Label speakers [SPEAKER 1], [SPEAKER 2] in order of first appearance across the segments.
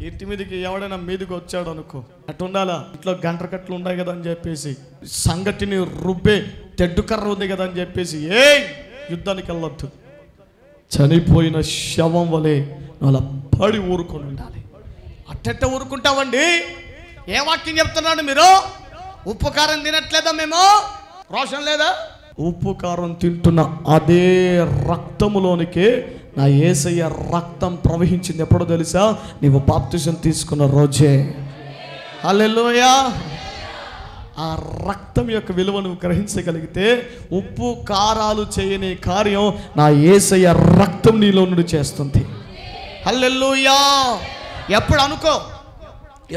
[SPEAKER 1] ఇంటి మీదకి ఎవడైనా మీదకి వచ్చాడు అనుకో, అటు ఉండాలా, ఇంట్లో గంట కట్లు ఉన్నాయి కదా అని చెప్పేసి, సంగటిని రుబ్బే తెడ్డు కర్ర ఉంది కదా అని చెప్పేసి యుద్ధానికి వెళ్ళొద్దు. చనిపోయిన శవం వలె అలా పడి ఊరుకొని ఉండాలి. అట్టెట్ట ఊరుకుంటావండి? ఏ వాక్యం చెప్తున్నాడు మీరు? ఉప్పు కారం తినట్లేదా మేము? రోషం లేదా? ఉప్పు కారం తింటున్న అదే రక్తములోనికి నా యేసయ్య రక్తం ప్రవహించింది. ఎప్పుడో తెలుసా? నీవు బాప్తిజం తీసుకున్న రోజే. హల్లెలూయా. ఆ రక్తం యొక్క విలువ నువ్వు గ్రహించగలిగితే ఉప్పు కారాలు చేయని కార్యం నా యేసయ్య రక్తం నీలో నుండి చేస్తుంది. హల్లెలూయా. ఎప్పుడు అనుకో,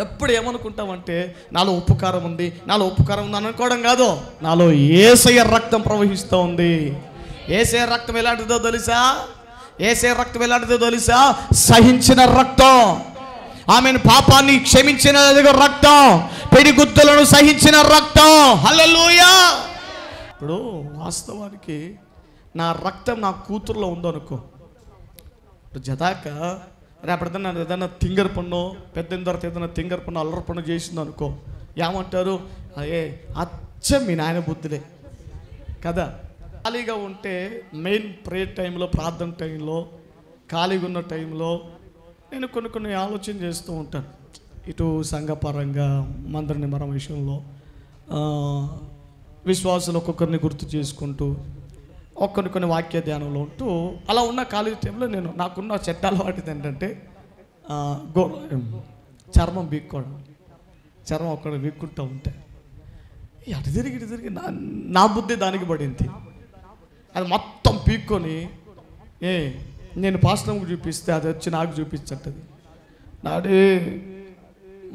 [SPEAKER 1] ఎప్పుడు ఏమనుకుంటామంటే నాలో ఉప్పు కారం ఉంది, నాలో ఉప్పు కారం ఉంది అనుకోవడం కాదు, నాలో యేసయ్య రక్తం ప్రవహిస్తూ ఉంది. యేసయ్య రక్తం ఎలాంటిదో తెలుసా? యేసయ్య రక్తం ఎలాంటిదో తెలుసా? సహించిన రక్తం. ఆమెను పాపాన్ని క్షమించిన రక్తం, పెడిగుద్దులను సహించిన రక్తం. హల్లెలూయా. ఇప్పుడు వాస్తవానికి నా రక్తం నా కూతురులో ఉందనుకో, జదాక రేపటిదన్నా ఏదైనా తింగర్ పన్ను, పెద్ద తర్వాత ఏదైనా తింగర్ పన్ను, అల్లరి పన్ను చేసింది అనుకో, ఏమంటారు? అయ్యే అచ్చం మీ నాయన బుద్ధులే కదా. ఖాళీగా ఉంటే మెయిన్ ప్రేయర్ టైంలో, ప్రార్థన టైంలో, ఖాళీగా ఉన్న టైంలో నేను కొన్ని ఆలోచన చేస్తూ ఉంటాను. ఇటు సంఘపరంగా, మందిర నిర్మాణ విషయంలో, విశ్వాసులు ఒక్కొక్కరిని గుర్తు చేసుకుంటూ, కొన్ని వాక్య ధ్యానంలో ఉంటూ, అలా ఉన్న ఖాళీ టైంలో నేను నాకున్న చెడ్డ అలవాటిది ఏంటంటే చర్మం బీక్కోవడం. చర్మం ఒక్కడ బీక్కుంటూ ఉంటే అటు తిరిగి ఇటు తిరిగి నా బుద్ధి దానికి పడింది. అది మొత్తం పీక్కొని నేను పాస్టర్కి చూపిస్తే అది వచ్చి నాకు చూపించట్టది. నాడే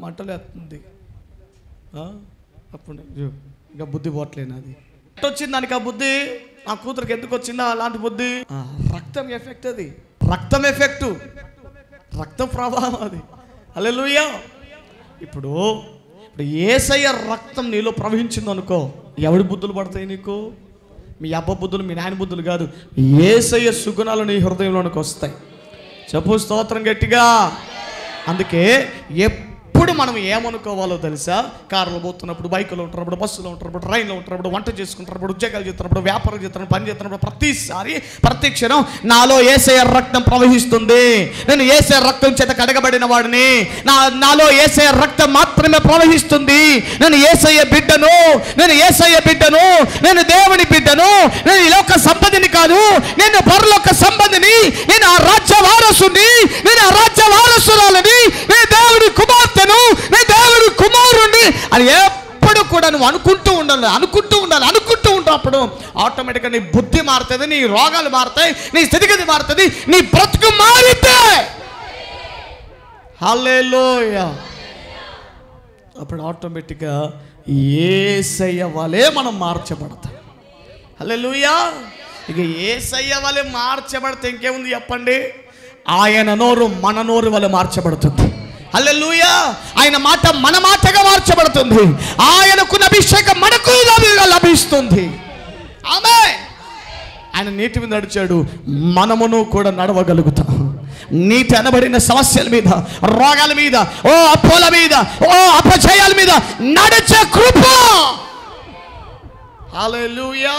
[SPEAKER 1] మంటలేస్తుంది. అప్పుడు ఇంకా బుద్ధి పోవట్లేను. అది వచ్చింది దానికి. ఆ బుద్ధి నా కూతురికి ఎందుకు వచ్చిందా అలాంటి బుద్ధి? రక్తం ఎఫెక్ట్. అది రక్తం ఎఫెక్టు, రక్తం ప్రభావం అది. హల్లెలూయా. ఇప్పుడు యేసయ్య రక్తం నీలో ప్రవహించింది అనుకో, ఎవడి బుద్ధులు పడతాయి నీకు? మీ అబ్బ బుద్ధులు, మీ నాయన బుద్ధులు కాదు, యేసయ్య సుగుణాలు నీ హృదయంలోనికి వస్తాయి. చెప్పు స్తోత్రం గట్టిగా. అందుకే ఎప్పుడు మనం ఏమనుకోవాలో తెలుసా? కారులో పోతున్నప్పుడు, బైకులో ఉంటున్నప్పుడు, బస్సులో ఉంటున్నప్పుడు, ట్రైన్లో ఉంటున్నప్పుడు, వంట చేసుకుంటున్నప్పుడు, ఉద్యోగాలు చేస్తున్నప్పుడు, వ్యాపారం చేస్తున్నప్పుడు, పని చేస్తున్నప్పుడు, ప్రతిసారి ప్రతి క్షణం నాలో యేసయ్య రక్తం ప్రవహిస్తుంది. నేను యేసయ్య రక్తం చేత కడగబడిన వాడిని. నాలో యేసయ్య రక్తం మాత్రమే ప్రవహిస్తుంది. నేను యేసయ్య బిడ్డను, నేను యేసయ్య బిడ్డను, నేను దేవుని బిడ్డను, నేను ఈ లోక సంపదని కాదు, నేను పరలోక సంబంధిని, నేను ఆ రాజ్య వారసుని, నేను ఆ రాజ్య వారసురాలని, నేను దేవుని కుమార్తెను, నేను దేవుని కుమారుణ్ణి అని ఎప్పుడు కూడా నువ్వు అనుకుంటూ ఉంటున్నప్పుడు ఆటోమేటిక్గా నీ బుద్ధి మారుతుంది, నీ రోగాలు మారుతాయి, నీ స్థితిగతి మారుతుంది, నీ బ్రతుకు మారితే. హల్లెలూయా. అప్పుడు ఆటోమేటిక్గా యేసయ్య వలె మనం మార్చబడతాం. హల్లెలూయా. ఇక యేసయ్య వలె మార్చబడితే ఇంకేముంది చెప్పండి? ఆయన నోరు మన నోరు వలె మార్చబడుతుంది. హల్లెలూయా. ఆయన మాట మన మాటగా మార్చబడుతుంది. ఆయనకున్న అభిషేకం మనకు లభిస్తుంది. ఆమేన్. ఆయన నీటి మీద నడిచాడు, మనమును కూడా నడవగలుగుతాం. నీటి అనబడిన సమస్యల మీద, రోగాల మీద, అప్పుల మీద, అపజయాల మీద నడిచే కృప. హల్లెలూయా.